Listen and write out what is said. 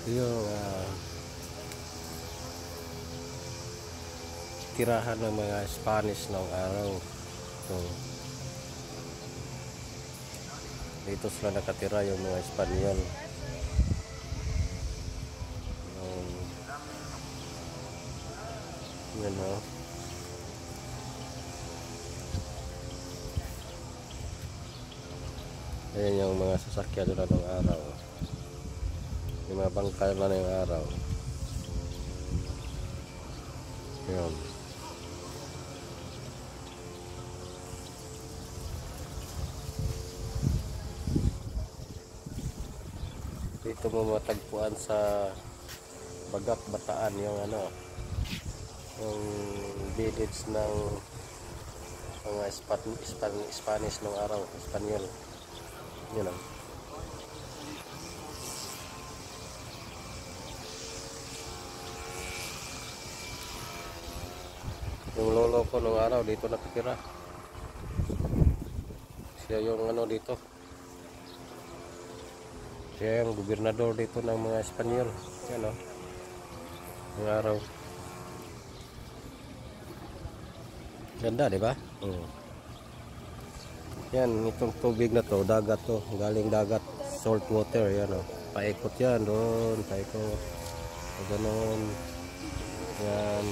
yung tirahan ng mga Spanish noong araw. So, dito sila nakatira yung mga Espanyol. Yan o. Ayan yung mga sasakyan doon ng araw. Yung mga bangkay na yung araw. Ayan. Dito mo matagpuan sa Bagak, Bataan yung yung village ng mga Spanish nung araw, Espanyol. Yun lang. Yung lolo ko nung araw dito nakatira. Siya yung dito. Siya yung gobernador dito ng mga Espanyol. Yan o. Nung araw. Ganda, di ba? Yan, itong tubig na to, dagat to, galing dagat, salt water, yan o. Paikot yan doon, paikot. Ganon. Yan.